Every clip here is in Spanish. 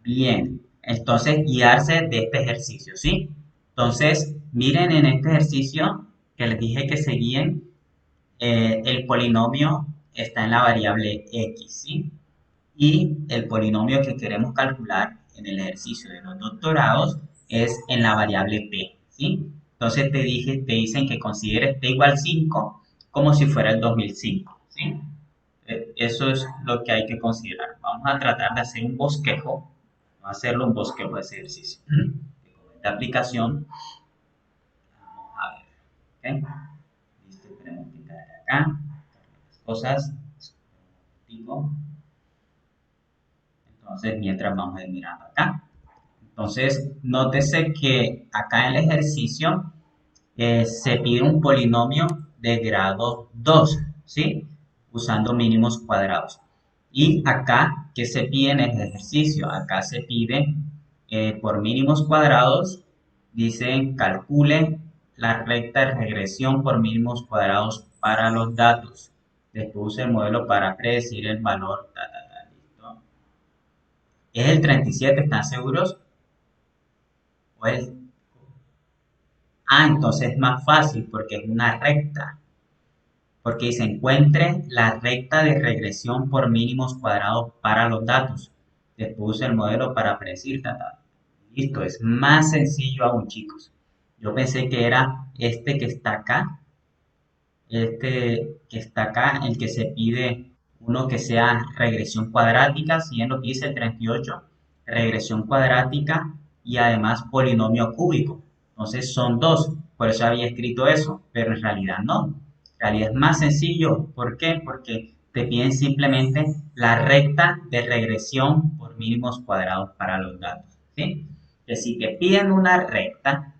Bien, entonces guiarse de este ejercicio, ¿sí? Entonces, miren en este ejercicio que les dije que se guíen, el polinomio está en la variable x, ¿sí? Y el polinomio que queremos calcular en el ejercicio de los doctorados es en la variable p, ¿sí? Entonces te dicen que consideres p igual 5 como si fuera el 2005, ¿sí? Eso es lo que hay que considerar. Vamos a tratar de hacer un bosquejo, vamos a hacerlo un bosquejo de ese ejercicio. De aplicación, vamos a ver, ¿ok? Listo, tenemos que caer acá, las cosas, digo, entonces mientras vamos a ir mirando acá. Entonces, nótese que acá en el ejercicio se pide un polinomio de grado 2, ¿sí? Usando mínimos cuadrados. Y acá, ¿qué se pide en el ejercicio? Acá se pide por mínimos cuadrados, dicen calcule la recta de regresión por mínimos cuadrados para los datos. Después use el modelo para predecir el valor. ¿Listo? ¿Es el 37? ¿Están seguros? ¿O es? Ah, entonces es más fácil porque es una recta. Porque se encuentre la recta de regresión por mínimos cuadrados para los datos. Después use el modelo para predecir. Listo, es más sencillo aún, chicos. Yo pensé que era este que está acá, este que está acá, el que se pide uno que sea regresión cuadrática, si bien lo que dice el 38, regresión cuadrática y además polinomio cúbico. Entonces son dos, por eso había escrito eso, pero en realidad no. En realidad es más sencillo. ¿Por qué? Porque te piden simplemente la recta de regresión por mínimos cuadrados para los datos. ¿Sí? Que si te piden una recta,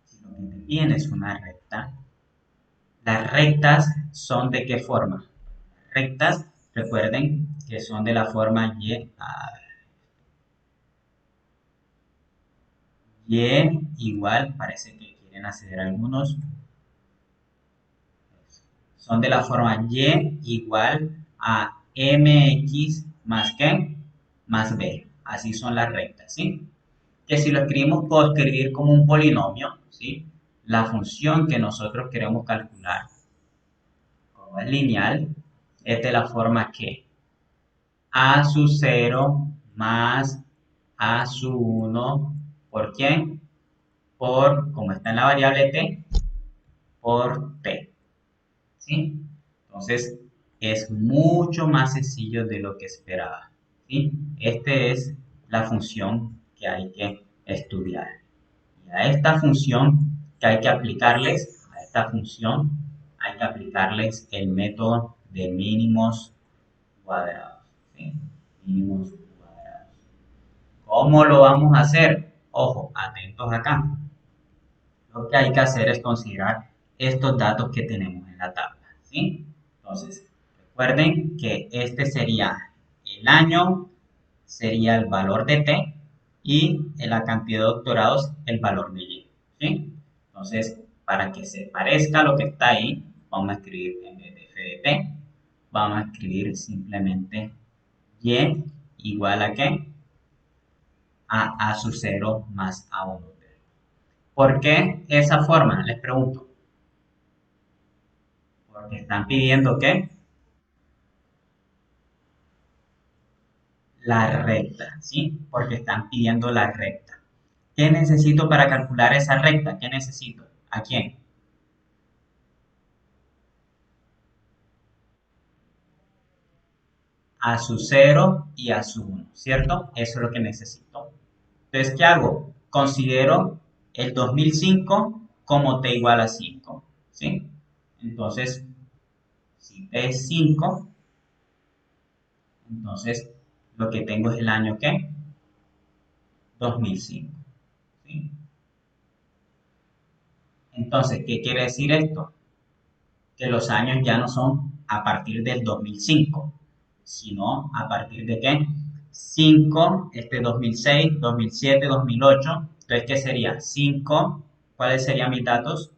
si lo que te piden es una recta, las rectas son de qué forma? Rectas, recuerden que son de la forma y igual, parece que quieren hacer algunos, son de la forma y igual a mx más qué, más b. Así son las rectas, ¿sí? Que si lo escribimos, puedo escribir como un polinomio, ¿sí? La función que nosotros queremos calcular, como es lineal, es de la forma que a su 0 más a su 1, ¿por quién? Por, como está en la variable t, por t, ¿sí? Entonces, es mucho más sencillo de lo que esperaba, ¿sí? Esta es la función que hay que estudiar. Y a esta función que hay que aplicarles, a esta función hay que aplicarles el método de mínimos cuadrados, ¿sí? Mínimos cuadrados. ¿Cómo lo vamos a hacer? Ojo, atentos acá. Lo que hay que hacer es considerar estos datos que tenemos en la tabla, ¿sí? Entonces, recuerden que este sería el año, sería el valor de T y en la cantidad de doctorados el valor de Y, ¿sí? Entonces, para que se parezca a lo que está ahí, vamos a escribir en vez de F de T, vamos a escribir simplemente Y igual a ¿qué? A su 0 más A1. ¿Por qué esa forma? Les pregunto. Porque están pidiendo ¿qué? La recta, ¿sí? Porque están pidiendo la recta. ¿Qué necesito para calcular esa recta? ¿Qué necesito? ¿A quién? A su 0 y a su 1, ¿cierto? Eso es lo que necesito. Entonces, ¿qué hago? Considero el 2005 como t igual a 5, ¿sí? Entonces, si t es 5, entonces lo que tengo es el año ¿qué? 2005, ¿sí? Entonces, ¿qué quiere decir esto? Que los años ya no son a partir del 2005, sino a partir de qué? 5, 2006, 2007, 2008. Entonces, ¿qué sería? 5, ¿cuáles serían mis datos?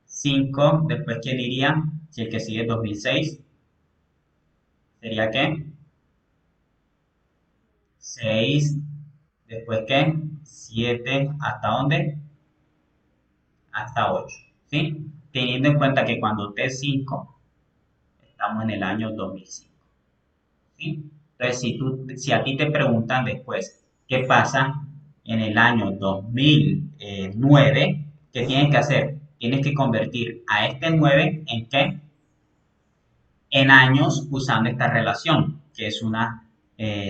5, después, ¿quién iría? Si el que sigue es 2006, ¿sería qué? 6, después ¿qué? 7, ¿hasta dónde? Hasta 8, ¿sí? Teniendo en cuenta que cuando T es 5, estamos en el año 2005, ¿sí? Entonces, si a ti te preguntan después, ¿qué pasa en el año 2009? ¿Qué tienes que hacer? Tienes que convertir a este 9 en ¿qué? En años usando esta relación, que es una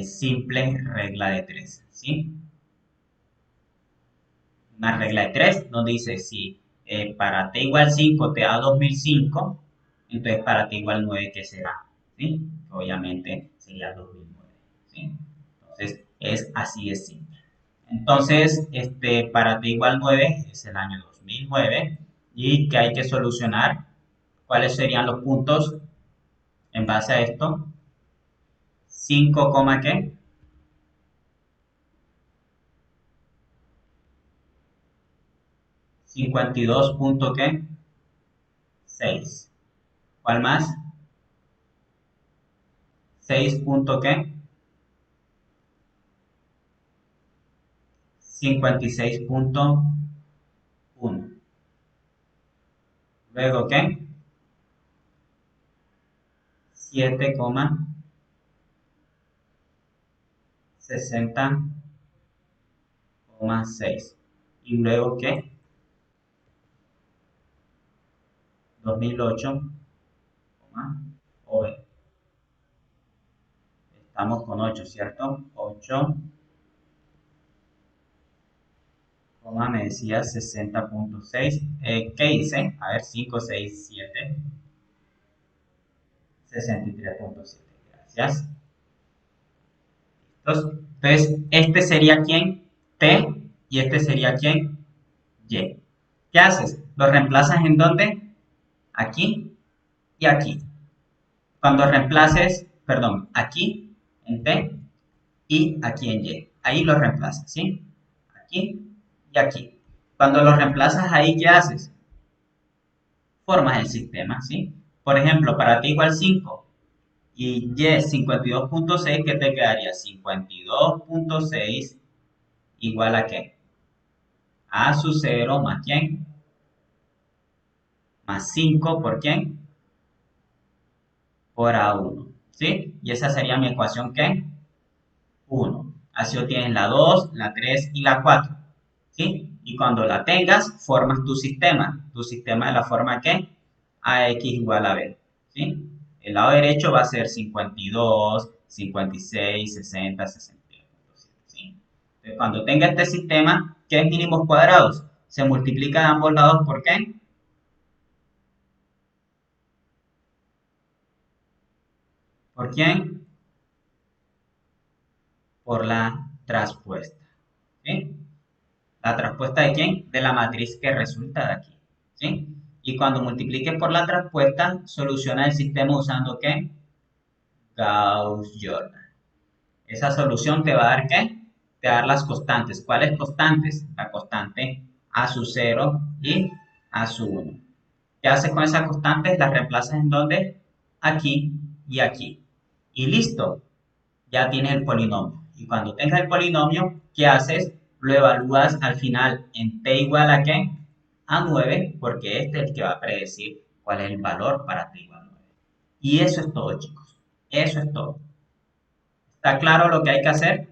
simple regla de 3, ¿sí? Una regla de 3 donde dice si para t igual 5 te da 2005, entonces para t igual 9, ¿qué será? ¿Sí? Obviamente sería 2009, ¿sí? Entonces es así de simple. Entonces, para t igual 9 es el año 2009 y que hay que solucionar cuáles serían los puntos en base a esto. 5, ¿qué? 52 punto ¿qué? 6. ¿Cuál más? 6 punto ¿qué? 56.1. Luego, ¿qué? 7,60,6. Y luego, ¿qué? 2008, o estamos con 8, ¿cierto? 8, me decía 60.6. ¿Qué hice? A ver, 5, 6, 7, 63.7. Gracias. Entonces, este sería quién, T, y este sería quién, Y. ¿Qué haces? ¿Lo reemplazas en dónde? Aquí y aquí. Cuando reemplaces, perdón, aquí en T y aquí en Y. Ahí lo reemplazas, ¿sí? Aquí y aquí. Cuando lo reemplazas ahí, ¿qué haces? Formas el sistema, ¿sí? Por ejemplo, para T igual 5 y Y 52.6, ¿qué te quedaría? 52.6 igual a ¿qué? A su 0 más ¿quién? Más 5 por ¿quién? Por A1, ¿sí? Y esa sería mi ecuación ¿qué? 1. Así obtienes la 2, la 3 y la 4, ¿sí? Y cuando la tengas, formas tu sistema. Tu sistema de la forma ¿qué? AX igual a B, ¿sí? El lado derecho va a ser 52, 56, 60, 62.7, ¿sí? Entonces, cuando tenga este sistema, ¿qué es mínimos cuadrados? Se multiplican ambos lados ¿por qué? ¿Por quién? Por la traspuesta, ¿sí? ¿La traspuesta de quién? De la matriz que resulta de aquí, ¿sí? Y cuando multipliques por la traspuesta, soluciona el sistema usando ¿qué? Gauss-Jordan. Esa solución te va a dar ¿qué? Te va a dar las constantes. ¿Cuáles constantes? La constante a su 0 y a su 1. ¿Qué haces con esas constantes? Las reemplazas en dónde? Aquí y aquí. Y listo, ya tienes el polinomio. Y cuando tengas el polinomio, ¿qué haces? Lo evalúas al final en t igual a ¿qué? A 9, porque este es el que va a predecir cuál es el valor para t igual a 9. Y eso es todo, chicos. Eso es todo. ¿Está claro lo que hay que hacer?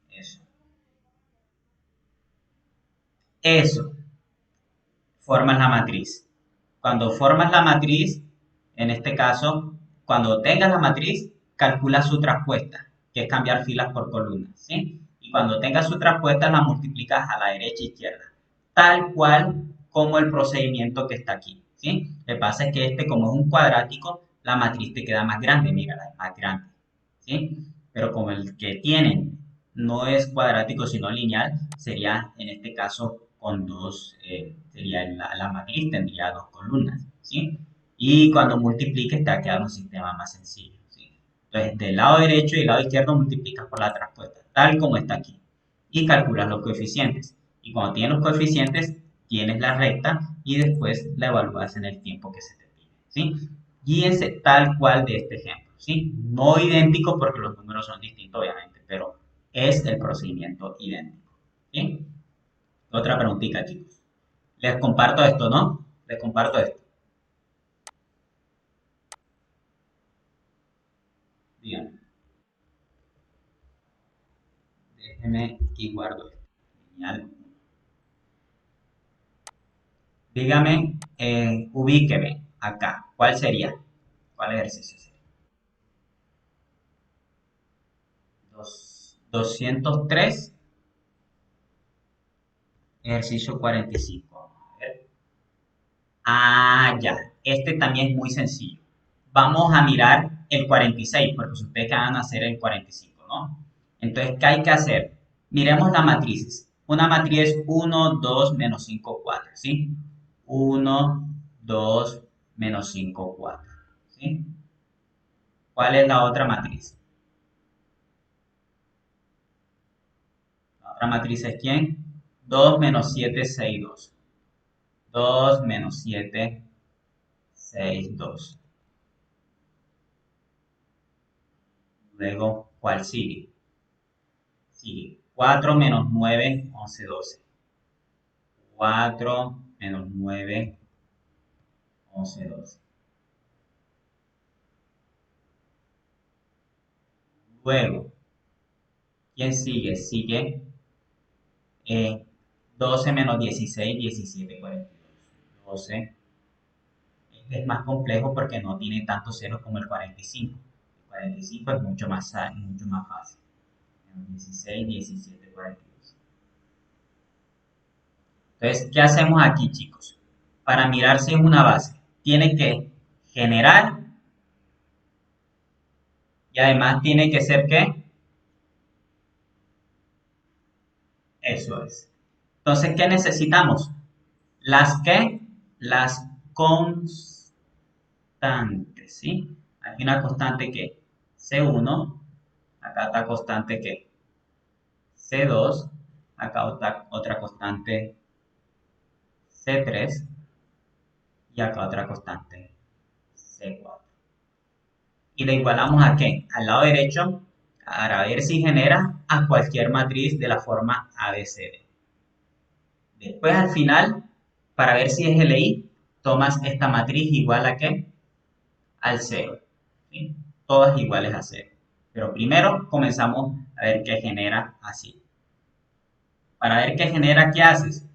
Eso. Eso. Formas la matriz. Cuando formas la matriz, en este caso, cuando tengas la matriz, calcula su traspuesta, que es cambiar filas por columnas, ¿sí? Y cuando tengas su traspuesta, la multiplicas a la derecha e izquierda, tal cual como el procedimiento que está aquí, ¿sí? Lo que pasa es que como es un cuadrático, la matriz te queda más grande, mira, es más grande, ¿sí? Pero como el que tienen no es cuadrático, sino lineal, sería en este caso con dos, sería la matriz tendría dos columnas, ¿sí? Y cuando multipliques te va a quedar un sistema más sencillo, ¿sí? Entonces, del lado derecho y del lado izquierdo multiplicas por la traspuesta, tal como está aquí. Y calculas los coeficientes. Y cuando tienes los coeficientes, tienes la recta y después la evalúas en el tiempo que se te pide, ¿sí? Guíense tal cual de este ejemplo. ¿sí? No idéntico porque los números son distintos, obviamente, pero es el procedimiento idéntico. ¿Sí? Otra preguntita, chicos. Les comparto esto, ¿no? Les comparto esto. Díganme. Déjenme y guardo esto. Genial. Dígame, ubíqueme acá. ¿Cuál sería? ¿Cuál ejercicio sería? 203, ejercicio 45. A ver. Ah, ya. Este también es muy sencillo. Vamos a mirar el 46, porque ustedes que van a hacer el 45, ¿no? Entonces, ¿qué hay que hacer? Miremos las matrices. Una matriz es 1, 2, menos 5, 4, ¿sí? 1, 2, menos 5, 4, ¿sí? ¿Cuál es la otra matriz? La otra matriz es ¿quién? 2 menos 7, 6, 2. 2 menos 7, 6, 2. Luego, ¿cuál sigue? Sigue 4 menos 9, 11, 12. 4 menos 9, 11, 12. Luego, ¿quién sigue? Sigue 12 menos 16, 17, 42. 12. Este es más complejo porque no tiene tantos ceros como el 45. El 45 es mucho más fácil. Menos 16, 17, 42. Entonces, ¿qué hacemos aquí, chicos? Para mirar si es una base, tiene que generar y además tiene que ser ¿qué? Eso es. Entonces, ¿qué necesitamos? Las que, las constantes, ¿sí? Aquí una constante que C1, acá está constante que C2, acá otra constante C3 y acá otra constante C4. Y le igualamos a qué? Al lado derecho para ver si genera a cualquier matriz de la forma ABCD. Después al final, para ver si es LI, tomas esta matriz igual a qué? Al 0. ¿Sí? Todas iguales a 0. Pero primero comenzamos a ver qué genera así. Para ver qué genera, ¿qué haces?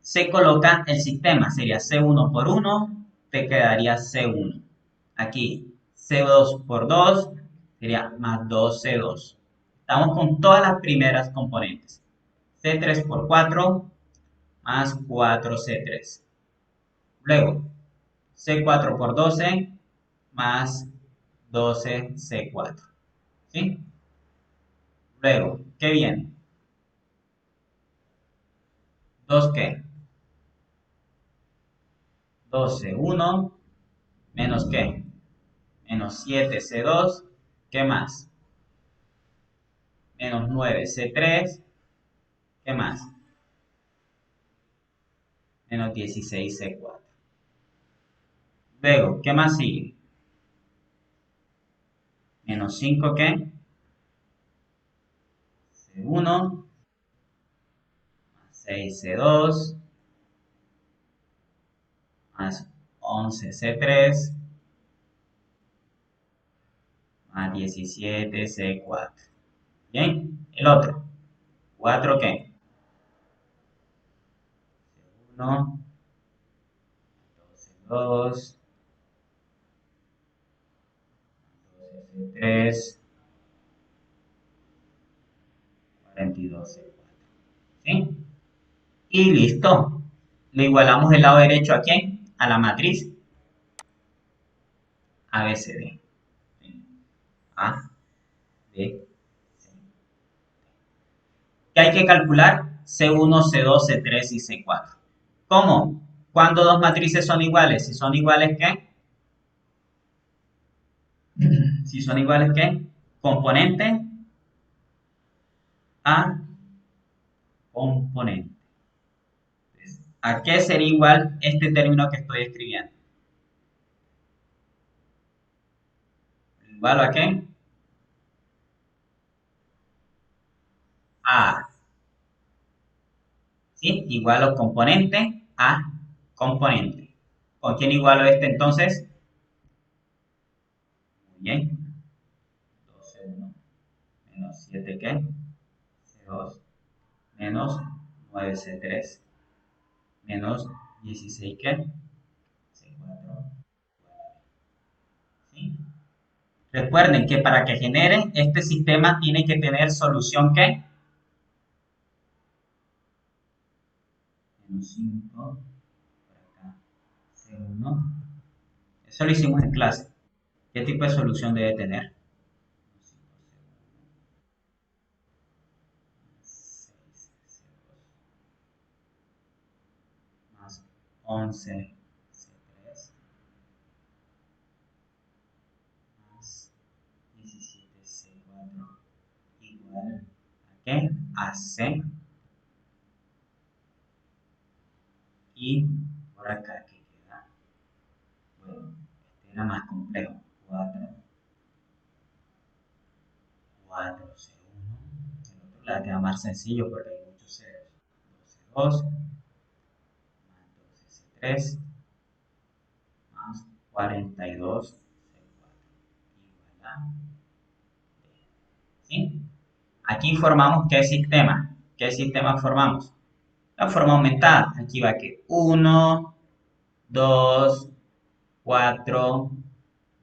Se coloca el sistema, sería C1 por 1, te quedaría C1. Aquí C2 por 2 sería más 2C2. Estamos con todas las primeras componentes. C3 por 4 más 4C3. Luego, C4 por 12 más 12C4. ¿Sí? Luego, ¿qué viene? 2 ¿qué? 12, 1 menos ¿qué? Menos 7C2. ¿Qué más? Menos 9C3. ¿Qué más? Menos 16C4. Luego, ¿qué más sigue? Menos 5 ¿qué? C1 más 6C2 más 11C3 más 17C4. Bien, el otro. 4 ¿qué? 1, 12, 2, 12, 3, 42, 4. ¿Sí? Y listo. Le igualamos el lado derecho a quién? A la matriz ABCD. A, B, C. ¿Qué hay que calcular? C1, C2, C3 y C4. ¿Cómo? ¿Cuándo dos matrices son iguales? Si son iguales, ¿qué? Si son iguales, ¿qué? Componente a componente. ¿A qué sería igual este término que estoy escribiendo? ¿Igual a qué? A. ¿Sí? Igual a componente a componente. ¿Con quién igualo este entonces? Muy bien. 12 1 menos 7 ¿qué? C2 menos 9 C3 menos 16 ¿qué? C4. ¿Sí? Recuerden que para que genere este sistema tiene que tener solución ¿qué? Menos 5 por acá, C1. Eso lo hicimos en clase. ¿Qué tipo de solución debe tener? 6 C2 más 11 C3 más 17 C4 igual a qué? A C. Y por acá que queda, bueno, este era más complejo. 4 C1. El otro le queda más sencillo porque hay muchos ceros. 12 2 más 12 C3 más 42 C4 igual a D. ¿Sí? Aquí formamos ¿qué sistema? ¿Qué sistema formamos? La forma aumentada. Aquí va que 1, 2, 4,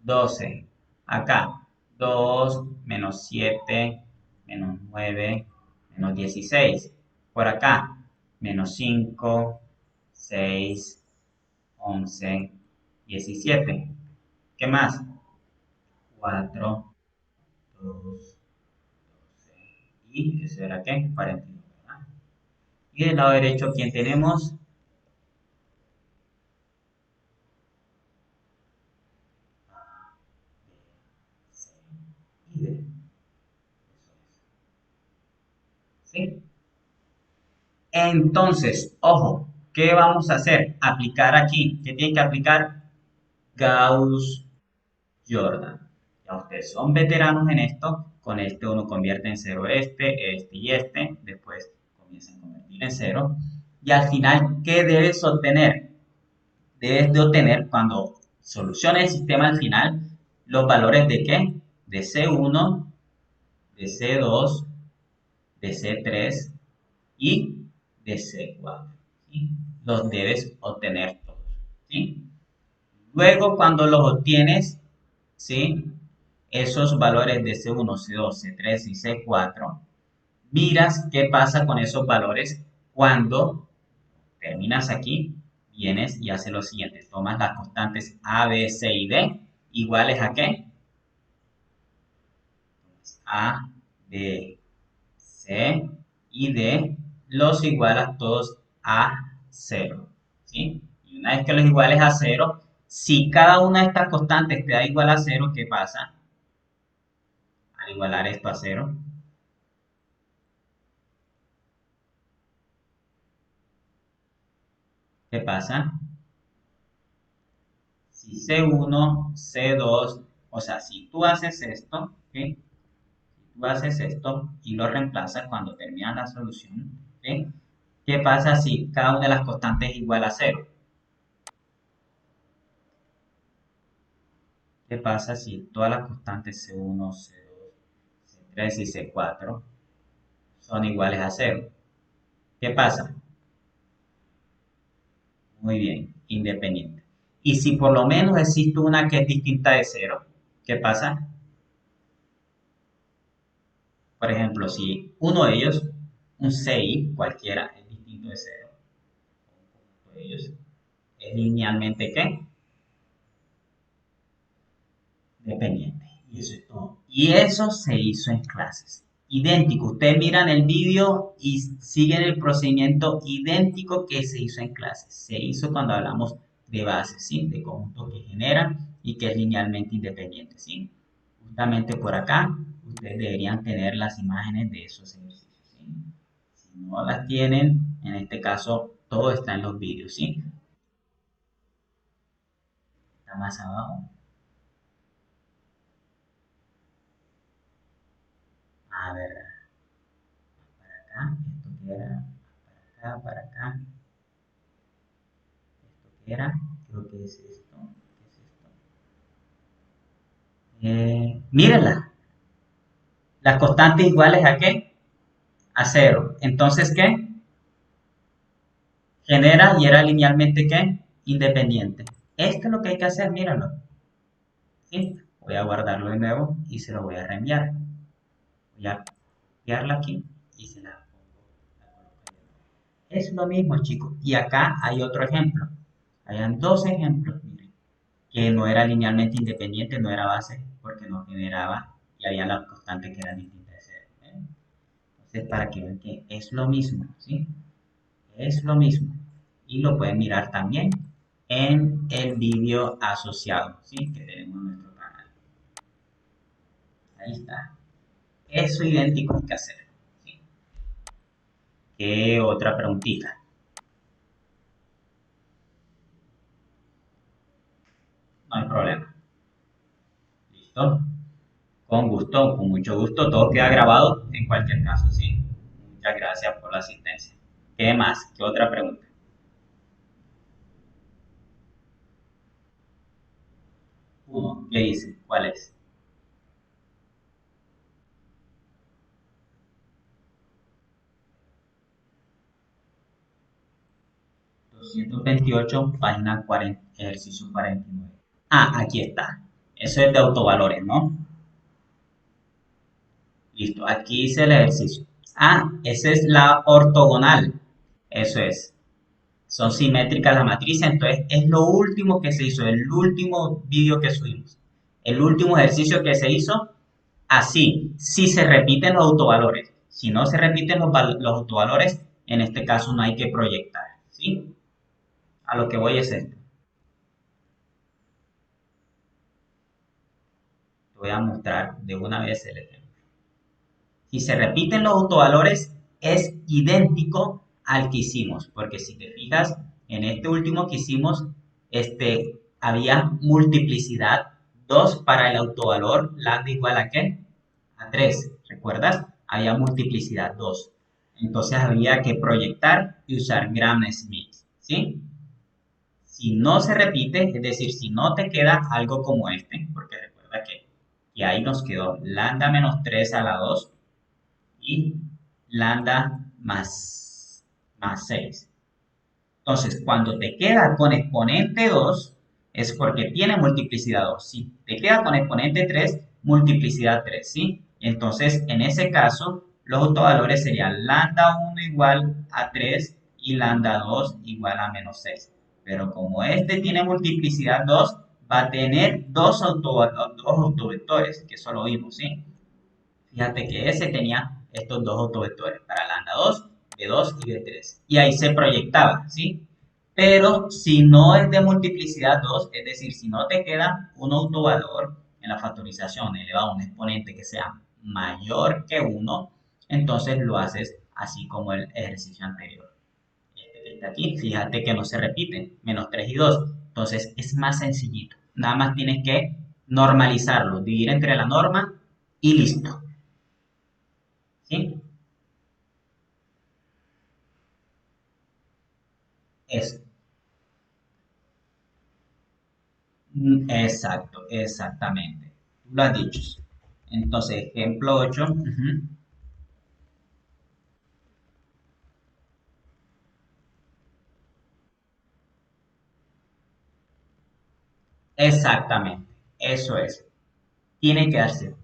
12. Acá 2 menos 7 menos 9 menos 16. Por acá menos 5, 6, 11, 17. ¿Qué más? 4, 2, 12. Y eso era qué? 42, ¿verdad? Y del lado derecho, ¿quién tenemos? A, B, C y D. Eso es. ¿Sí? Entonces, ojo, ¿qué vamos a hacer? Aplicar aquí. ¿Qué tiene que aplicar? Gauss-Jordan. Ya ustedes son veteranos en esto. Con este uno convierte en cero este y este. Después comienzan a convertir en cero. Y al final, ¿qué debes obtener? Debes de obtener cuando soluciones el sistema al final los valores de qué? De C1, de C2, de C3 y de C4. ¿Sí? Los debes obtener todos. ¿Sí? Luego, cuando los obtienes, ¿sí? Esos valores de C1, C2, C3 y C4, miras qué pasa con esos valores cuando terminas aquí, vienes y haces lo siguiente. Tomas las constantes A, B, C y D iguales a qué? A, B, C y D los igualas todos a cero. ¿Sí? Y una vez que los iguales a cero, si cada una de estas constantes te da igual a cero, ¿qué pasa? Al igualar esto a cero, ¿qué pasa? Si C1, C2, o sea, si tú haces esto, ¿sí? Tú haces esto y lo reemplazas cuando terminas la solución, ¿sí? ¿Qué pasa si cada una de las constantes es igual a cero? ¿Qué pasa si todas las constantes C1, C2, C3 y C4 son iguales a cero? ¿Qué pasa? Muy bien, independiente. Y si por lo menos existe una que es distinta de cero, ¿qué pasa? Por ejemplo, si uno de ellos, un CI cualquiera, es distinto de cero, uno de ellos es linealmente ¿qué? Dependiente. Y eso es todo. Y eso se hizo en clases. Idéntico. Ustedes miran el vídeo y siguen el procedimiento idéntico que se hizo en clases. Se hizo cuando hablamos de bases, ¿sí? De conjuntos que generan y que es linealmente independiente, ¿sí? Justamente por acá, ustedes deberían tener las imágenes de esos ejercicios, ¿sí? Si no las tienen, en este caso, todo está en los vídeos, ¿sí? Está más abajo. A ver, para acá, esto que era, para acá, esto que era, creo que es esto, ¿qué es esto? Mírenla, las constantes iguales a qué? A cero. Entonces, ¿qué? Genera y era linealmente, ¿qué? Independiente. Esto es lo que hay que hacer, míralo. ¿Sí? Voy a guardarlo de nuevo y se lo voy a reenviar. Voy a copiarla aquí y se la pongo. Es lo mismo, chicos. Y acá hay otro ejemplo. Hayan dos ejemplos, miren, que no era linealmente independiente, no era base, porque no generaba y había las constantes que eran distintas. ¿Eh? Entonces, para que vean que es lo mismo, ¿sí? Es lo mismo. Y lo pueden mirar también en el vídeo asociado, ¿sí? Que tenemos en nuestro canal. Ahí está. Eso idéntico hay que hacer. ¿Sí? ¿Qué otra preguntita? No hay problema. ¿Listo? Con gusto, con mucho gusto. Todo queda grabado en cualquier caso, ¿sí? Muchas gracias por la asistencia. ¿Qué más? ¿Qué otra pregunta? Uno, ¿qué dice? ¿Cuál es? 228, página 40, ejercicio 49. Ah, aquí está. Eso es de autovalores, ¿no? Listo, aquí hice el ejercicio. Ah, esa es la ortogonal. Eso es. Son simétricas las matrices, entonces es lo último que se hizo, el último vídeo que subimos. El último ejercicio que se hizo, así, si se repiten los autovalores. Si no se repiten los autovalores, en este caso no hay que proyectar. ¿Sí? A lo que voy es esto. Te voy a mostrar de una vez el ejemplo. Si se repiten los autovalores, es idéntico al que hicimos, porque si te fijas, en este último que hicimos, había multiplicidad 2 para el autovalor lambda igual a ¿qué? A 3, ¿recuerdas? Había multiplicidad 2. Entonces había que proyectar y usar Gram-Schmidt, ¿sí? Si no se repite, es decir, si no te queda algo como este, porque recuerda que ahí nos quedó lambda menos 3 a la 2 y lambda más 6. Entonces, cuando te queda con exponente 2, es porque tiene multiplicidad 2. Si te queda con exponente 3, multiplicidad 3, ¿sí? Entonces, en ese caso, los autovalores serían lambda 1 igual a 3 y lambda 2 igual a menos 6. Pero como este tiene multiplicidad 2, va a tener dos autovectores, que eso lo vimos, ¿sí? Fíjate que ese tenía estos dos autovectores para lambda 2, B2 y B3. Y ahí se proyectaba, ¿sí? Pero si no es de multiplicidad 2, es decir, si no te queda un autovalor en la factorización elevado a un exponente que sea mayor que 1, entonces lo haces así como el ejercicio anterior. Este que está aquí, fíjate que no se repite, menos 3 y 2. Entonces es más sencillito. Nada más tienes que normalizarlo, dividir entre la norma y listo. ¿Sí? Es, exacto, exactamente. Tú lo has dicho. Entonces, ejemplo 8. Exactamente. Eso es. Tiene que dar cero.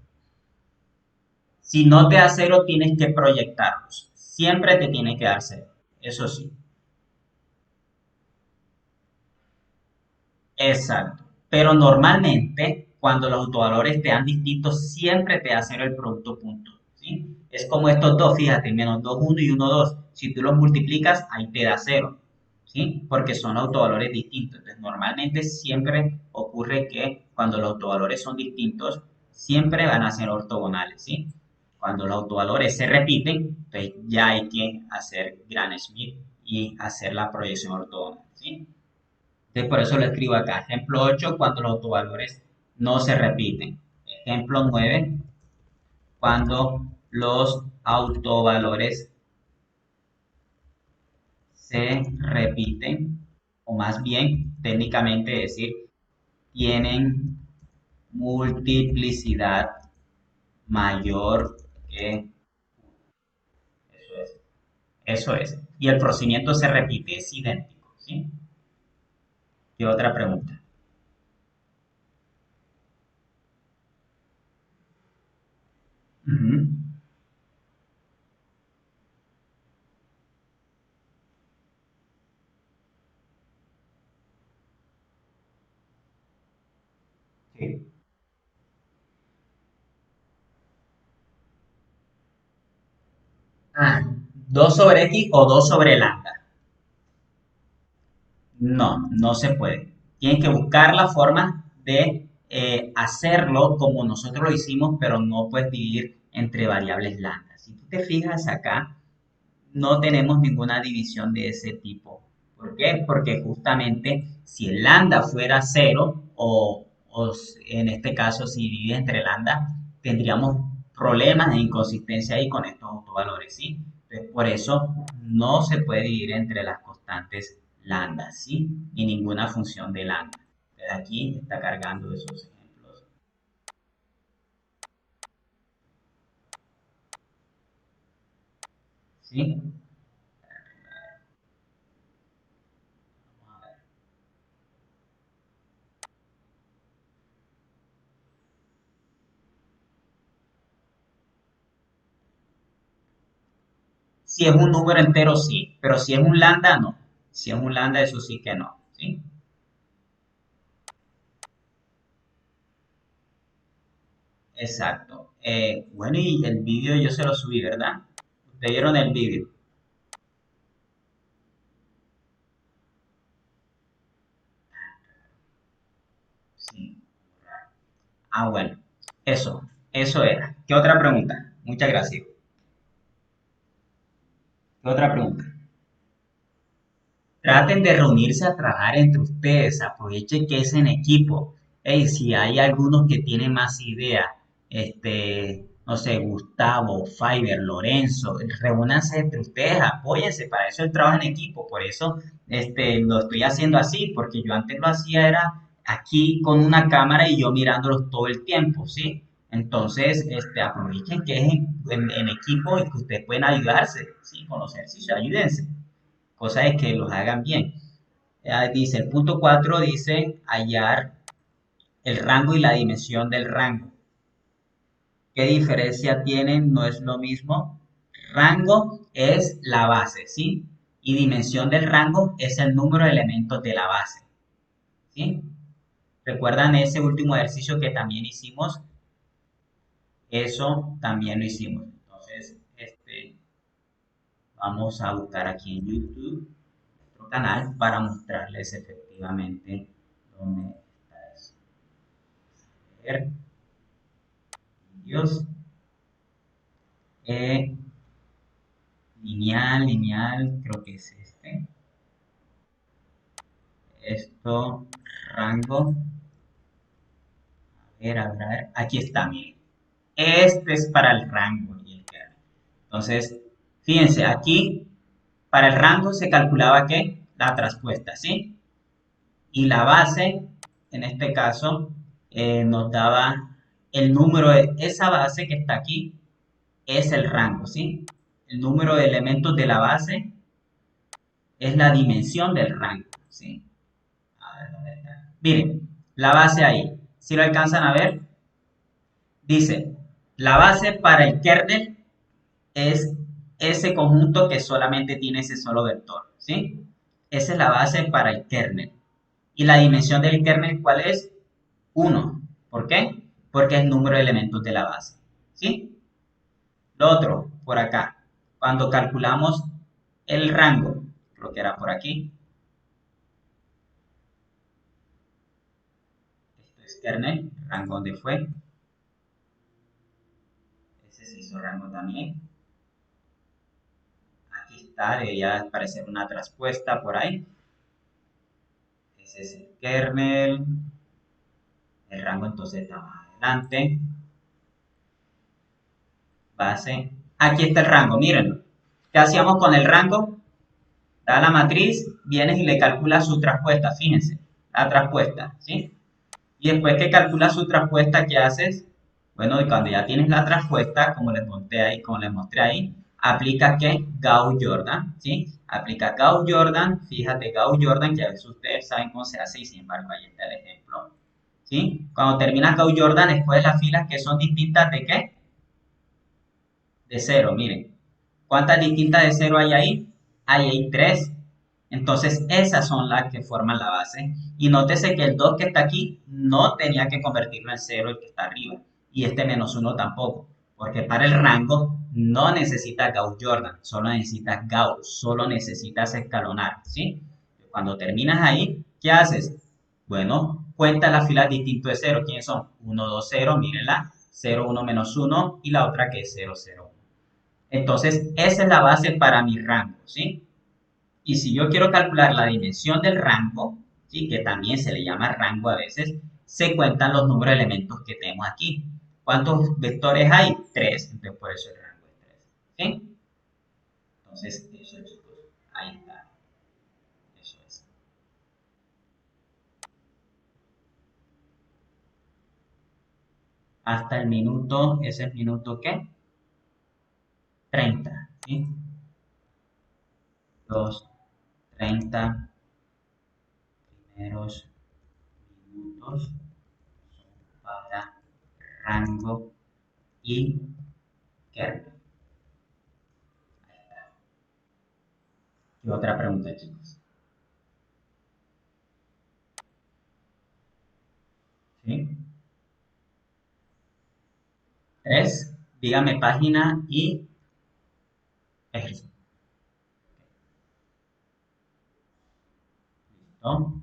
Si no te da cero, tienes que proyectarlos. Siempre te tiene que dar cero. Eso sí. Exacto. Pero normalmente, cuando los autovalores te dan distintos, siempre te da cero el producto punto. ¿Sí? Es como estos dos, fíjate, menos 2 1 y 1 2. Si tú los multiplicas, ahí te da cero. ¿Sí? Porque son autovalores distintos. Entonces, normalmente siempre ocurre que cuando los autovalores son distintos, siempre van a ser ortogonales. ¿Sí? Cuando los autovalores se repiten, pues ya hay que hacer Gram-Schmidt y hacer la proyección ortogonal. ¿Sí? Entonces, por eso lo escribo acá. Ejemplo 8, cuando los autovalores no se repiten. Ejemplo 9, cuando los autovalores se repiten, o más bien técnicamente decir, tienen multiplicidad mayor que eso es. Eso es. Y el procedimiento se repite, es idéntico, ¿sí? ¿Qué otra pregunta? Ujú. Sí. Ah, 2 sobre X o 2 sobre lambda. No, no se puede. Tienes que buscar la forma de hacerlo como nosotros lo hicimos, pero no puedes dividir entre variables lambda. Si tú te fijas acá, no tenemos ninguna división de ese tipo. ¿Por qué? Porque justamente si el lambda fuera cero, en este caso si divide entre lambda, tendríamos problemas de inconsistencia ahí con estos autovalores, ¿sí? Entonces, por eso no se puede dividir entre las constantes lambda, ¿sí? Ni ninguna función de lambda. Entonces, aquí está cargando esos ejemplos, ¿sí? Si es un número entero, sí, pero si es un lambda, no. Si es un lambda, eso sí que no, ¿sí? Exacto. Bueno, y el vídeo yo se lo subí, ¿verdad? ¿Ustedes vieron el vídeo? Sí. Ah, bueno. Eso era. ¿Qué otra pregunta? Muchas gracias. ¿Qué otra pregunta? Traten de reunirse a trabajar entre ustedes, aprovechen que es en equipo. Hey, si hay algunos que tienen más idea, no sé, Gustavo, Fiverr, Lorenzo, reúnanse entre ustedes, apóyense, para eso el trabajo en equipo, por eso lo estoy haciendo así, porque yo antes lo hacía era aquí con una cámara y yo mirándolos todo el tiempo, ¿sí? Entonces, aprovechen que es en equipo y que ustedes pueden ayudarse, ¿sí? Con los ejercicios, ayúdense. Cosa es que los hagan bien. Dice, el punto 4 dice hallar el rango y la dimensión del rango. ¿Qué diferencia tienen? No es lo mismo. Rango es la base, ¿sí? Y dimensión del rango es el número de elementos de la base, ¿sí? ¿Recuerdan ese último ejercicio que también hicimos? Eso también lo hicimos. Entonces, vamos a buscar aquí en YouTube nuestro canal para mostrarles efectivamente dónde está eso. Ver, Dios, eh, lineal, creo que es esto, rango, a ver, aquí está, miren. Este es para el rango y el kernel. Entonces, fíjense, aquí para el rango se calculaba que la traspuesta, ¿sí? Y la base, en este caso, nos daba el número de esa base que está aquí, es el rango, ¿sí? El número de elementos de la base es la dimensión del rango, ¿sí? A ver, ¿dónde está? Miren, la base ahí, si lo alcanzan a ver, dice, la base para el kernel es ese conjunto que solamente tiene ese solo vector, ¿sí? Esa es la base para el kernel. Y la dimensión del kernel, ¿cuál es? Uno. ¿Por qué? Porque es el número de elementos de la base, ¿sí? Lo otro, por acá, cuando calculamos el rango, creo que era por aquí, esto es kernel, rango donde fue, ese se hizo rango también. Aquí está, debería aparecer una traspuesta por ahí. Ese es el kernel, el rango entonces está más adelante. base. Aquí está el rango, mírenlo. ¿Qué hacíamos con el rango? Da la matriz, vienes y le calculas su traspuesta, fíjense, la traspuesta, ¿sí? Y después que calculas su traspuesta, ¿qué haces? Bueno, y cuando ya tienes la traspuesta, como les mostré ahí, aplica ¿qué? Gauss-Jordan, ¿sí? Aplica Gauss-Jordan, fíjate Gauss-Jordan, que a veces ustedes saben cómo se hace y sin embargo ahí está el ejemplo, ¿sí? Cuando terminas Gauss-Jordan, después las filas que son distintas ¿de qué? De cero, miren. ¿Cuántas distintas de cero hay ahí? Hay tres. Entonces, esas son las que forman la base. Y nótese que el 2 que está aquí no tenía que convertirlo en cero el que está arriba. Y este menos uno tampoco. Porque para el rango no necesitas Gauss-Jordan, solo necesitas Gauss, solo necesitas escalonar, ¿sí? Cuando terminas ahí, ¿qué haces? Bueno, cuenta las filas distintas de cero. ¿Quiénes son? Uno, 2, 0, mírenla. 0, 1, menos uno y la otra que es 0, 0. Entonces, esa es la base para mi rango, ¿sí? Y si yo quiero calcular la dimensión del rango, ¿sí? Que también se le llama rango a veces, se cuentan los números de elementos que tenemos aquí. ¿Cuántos vectores hay? 3, entonces por eso el rango es 3, ¿sí? Entonces, eso chicos, ahí está, eso es. Hasta el minuto, ¿ese es minuto qué? 30, ¿sí? Los 30 primeros minutos para rango y kernel. Y otra pregunta, chicos. ¿Sí? 3, dígame página y ejercicio. ¿Listo?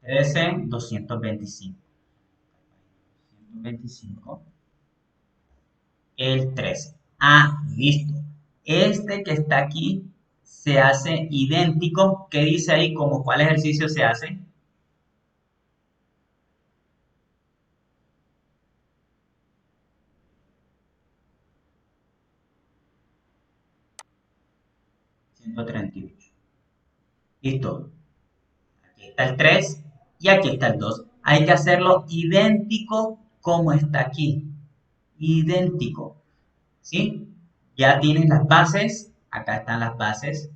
13, 225. 225. El 13. Ah, listo. Este que está aquí se hace idéntico. ¿Qué dice ahí? ¿Cómo cuál ejercicio se hace? 138. Listo. Aquí está el 3 y aquí está el 2. Hay que hacerlo idéntico como está aquí. Idéntico. ¿Sí? Ya tienes las bases. Acá están las bases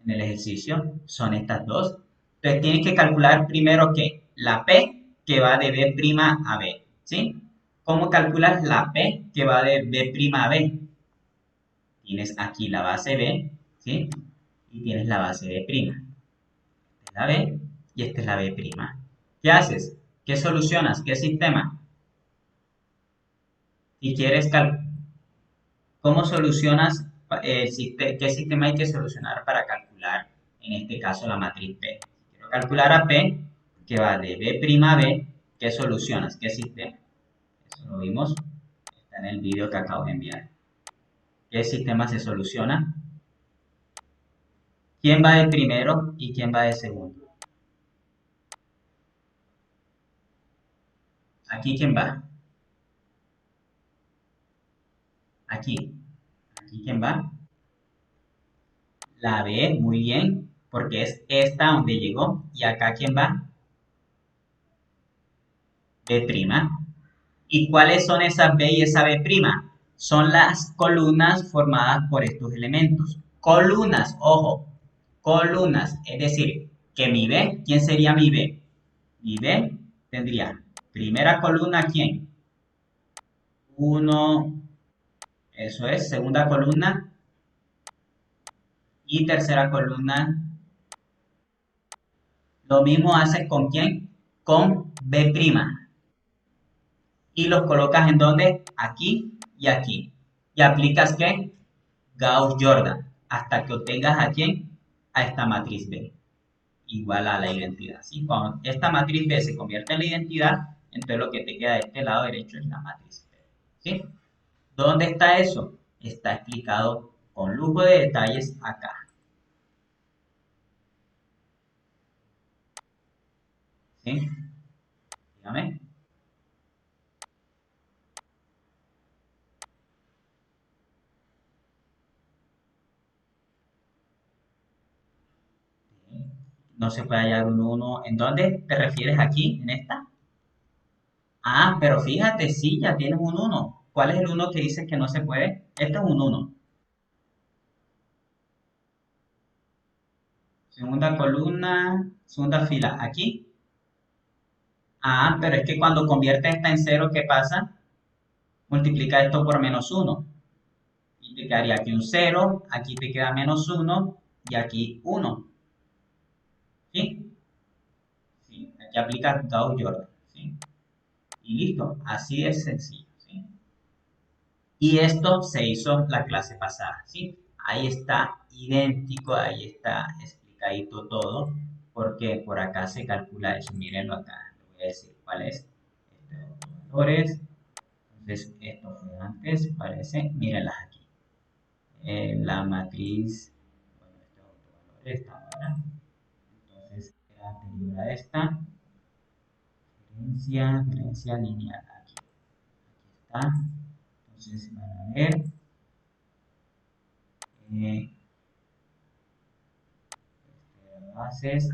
en el ejercicio. Son estas dos. Entonces tienes que calcular primero que la P que va de B' a B. ¿Sí? ¿Cómo calculas la P que va de B' a B? Tienes aquí la base B, ¿sí? Y tienes la base B'. Esta es la B y esta es la B'. ¿Qué haces? ¿Qué solucionas? ¿Qué sistema? Si quieres ¿cómo solucionas? ¿Qué sistema hay que solucionar para calcular, en este caso, la matriz P? Si quiero calcular a P, que va de B' a B, ¿qué solucionas? ¿Qué sistema? Eso lo vimos, está en el vídeo que acabo de enviar. ¿Qué sistema se soluciona? ¿Quién va de primero y quién va de segundo? ¿Aquí quién va? Aquí. ¿Aquí quién va? La B, muy bien, porque es esta donde llegó. ¿Y acá quién va? B'. ¿Y cuáles son esas B y esa B'? Son las columnas formadas por estos elementos. Columnas, ojo, columnas. Es decir, que mi B, ¿quién sería mi B? Mi B tendría primera columna, ¿quién? Uno, eso es, segunda columna y tercera columna. Lo mismo haces con quién? Con B'. Y los colocas en donde? Aquí y aquí. Y aplicas ¿qué? Gauss-Jordan, hasta que obtengas a quién? A esta matriz B, igual a la identidad. ¿Sí? Cuando esta matriz B se convierte en la identidad, entonces lo que te queda de este lado derecho es la matriz B. ¿Sí? ¿Dónde está eso? Está explicado con lujo de detalles acá. No se puede hallar un uno. ¿En dónde te refieres aquí? ¿En esta? Ah, pero fíjate, sí, ya tienes un uno. ¿Cuál es el uno que dices que no se puede? Este es un uno. Segunda columna, segunda fila. ¿Aquí? Ah, pero es que cuando conviertes esta en cero, ¿qué pasa? Multiplica esto por menos uno. Y te quedaría aquí un cero, aquí te queda menos uno y aquí uno. ¿Sí? Sí, aquí aplicas Gauss-Jordan. ¿Sí? Y listo, así es sencillo. ¿Sí? Y esto se hizo la clase pasada, ¿sí? Ahí está idéntico, ahí está explicadito todo, porque por acá se calcula eso. Mírenlo acá, les voy a decir cuál es. Estos valores. Entonces, esto fue antes, parece. Mírenlas aquí. La matriz, bueno, estos autovalores están buenas. Entonces, era anterior a esta. Gerencia lineal. Aquí está. Entonces, van a ver. Eh, Haces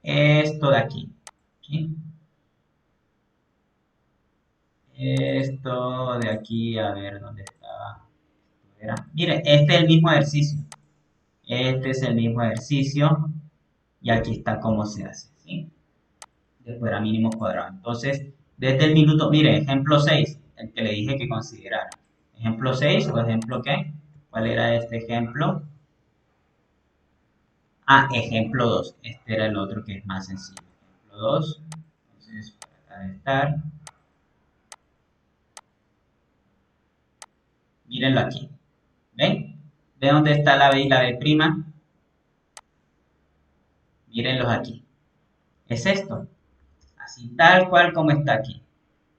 esto de aquí. ¿Sí? Esto de aquí, a ver dónde estaba. Mire, este es el mismo ejercicio. Este es el mismo ejercicio. Y aquí está cómo se hace. ¿Sí? Después era mínimo cuadrado. Entonces, desde el minuto, mire, ejemplo 6 el que le dije que considerara. Ejemplo 6 o ejemplo qué. ¿Cuál era este ejemplo? Ah, ejemplo 2. Este era el otro que es más sencillo. Ejemplo 2. Entonces, por acá debe estar. Mírenlo aquí. ¿Ven? ¿Ven dónde está la B y la B prima? Mírenlos aquí. Es esto. Así tal cual como está aquí.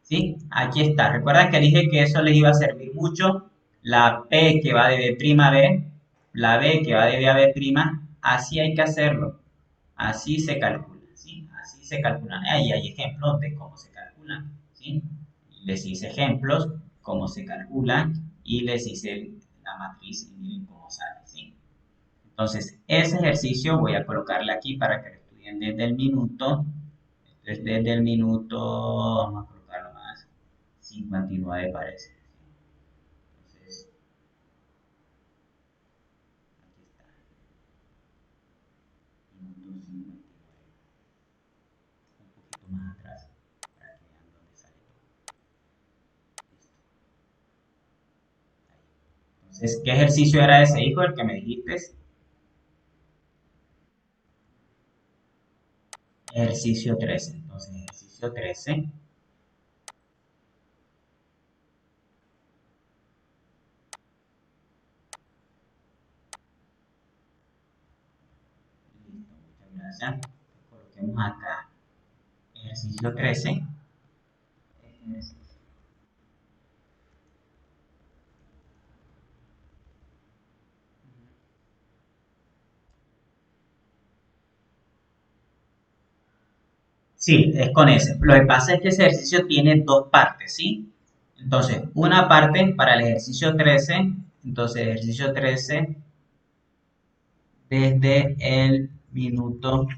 ¿Sí? Aquí está. Recuerda que dije que eso les iba a servir mucho. La P que va de B prima a B, la B que va de B a B prima, así hay que hacerlo. Así se calcula. ¿Sí? Así se calculan. Ahí hay ejemplos de cómo se calculan. ¿Sí? Les hice ejemplos, cómo se calculan y les hice la matriz y miren cómo sale. ¿Sí? Entonces, ese ejercicio voy a colocarle aquí para que lo estudien desde el minuto. Entonces, desde el minuto, vamos a colocarlo más, 59 parece. Entonces, aquí está, minuto 59. Un poquito más atrás para que vean dónde sale todo. Listo. Ahí. Entonces, ¿qué ejercicio era ese, hijo, el que me dijiste? Ejercicio 13. Entonces, ejercicio 13. Listo, muchas gracias. Coloquemos acá ejercicio 13. Sí, es con ese. Lo que pasa es que ese ejercicio tiene dos partes, ¿sí? Entonces, una parte para el ejercicio 13. Entonces, ejercicio 13 desde el minuto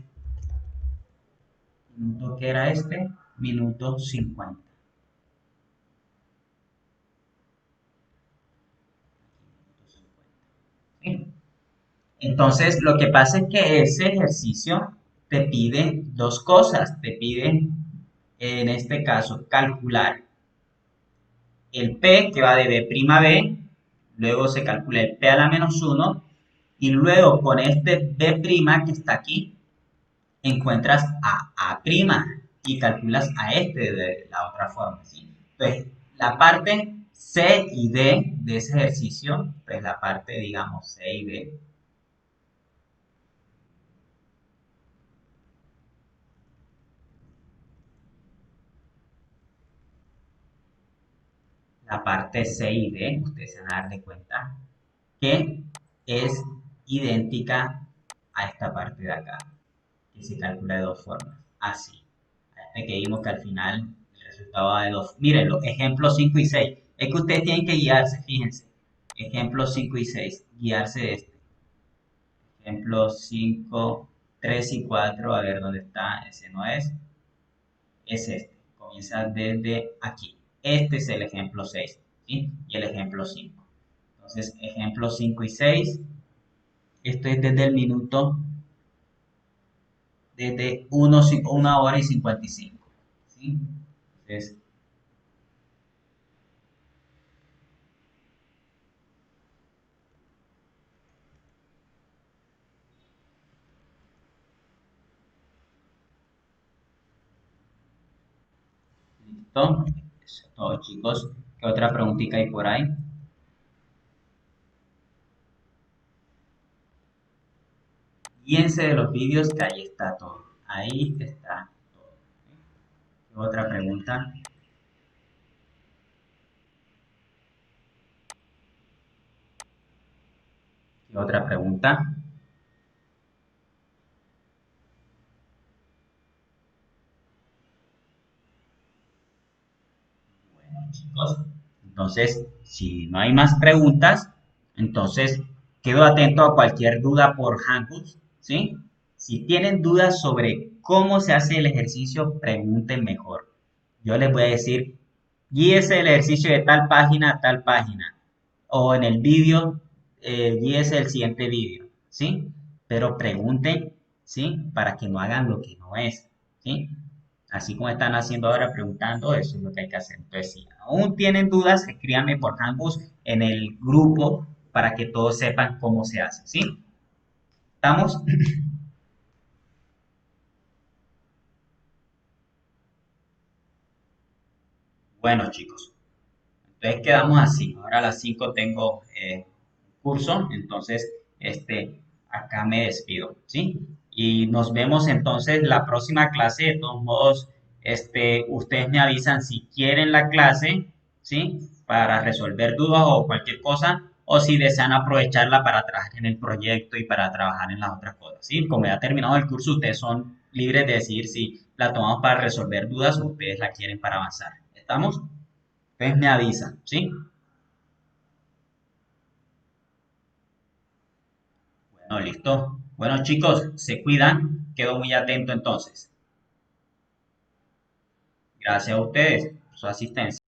que era este, minuto 50. ¿Sí? Entonces, lo que pasa es que ese ejercicio te pide dos cosas. Te pide, en este caso, calcular el P que va de B' a B, luego se calcula el P a la menos uno y luego con este B' que está aquí, encuentras a A' y calculas a este de la otra forma. ¿Sí? Entonces, la parte C y D de ese ejercicio, pues la parte, digamos, C y D, la parte C y D, ustedes se van a dar de cuenta que es idéntica a esta parte de acá, que se calcula de dos formas, así. Este que vimos que al final el resultado va de dos. Miren, los ejemplos 5 y 6. Es que ustedes tienen que guiarse, fíjense. Ejemplos 5 y 6, guiarse de este. Ejemplo 5 3 y 4, a ver dónde está, ese no es este. Comienza desde aquí. Este es el ejemplo 6, ¿sí? Y el ejemplo 5. Entonces, ejemplo 5 y 6, esto es desde el minuto, desde 1 hora y 55, ¿sí? Entonces, listo. Eso es todo, chicos. ¿Qué otra preguntita hay por ahí? Guíense de los vídeos que ahí está todo. Ahí está todo. ¿Qué otra pregunta? ¿Qué otra pregunta? Bueno, chicos, entonces, si no hay más preguntas, entonces quedo atento a cualquier duda por Hangouts, ¿sí? Si tienen dudas sobre cómo se hace el ejercicio, pregunten mejor. Yo les voy a decir, guíese el ejercicio de tal página a tal página. O en el vídeo, guíese el siguiente vídeo, ¿sí? Pero pregunten, ¿sí? Para que no hagan lo que no es, ¿sí? Así como están haciendo ahora preguntando, eso es lo que hay que hacer. Entonces, si aún tienen dudas, escríbanme por Hangouts en el grupo para que todos sepan cómo se hace, ¿sí? ¿Estamos? Bueno, chicos, entonces quedamos así. Ahora a las 5 tengo curso, entonces acá me despido, ¿sí? Y nos vemos entonces la próxima clase. De todos modos, ustedes me avisan si quieren la clase, ¿sí? Para resolver dudas o cualquier cosa, o si desean aprovecharla para trabajar en el proyecto y para trabajar en las otras cosas, ¿sí? Como ya ha terminado el curso, ustedes son libres de decidir si la tomamos para resolver dudas o ustedes la quieren para avanzar. ¿Estamos? Entonces me avisan, ¿sí? Bueno, listo. Bueno, chicos, se cuidan. Quedo muy atento entonces. Gracias a ustedes por su asistencia.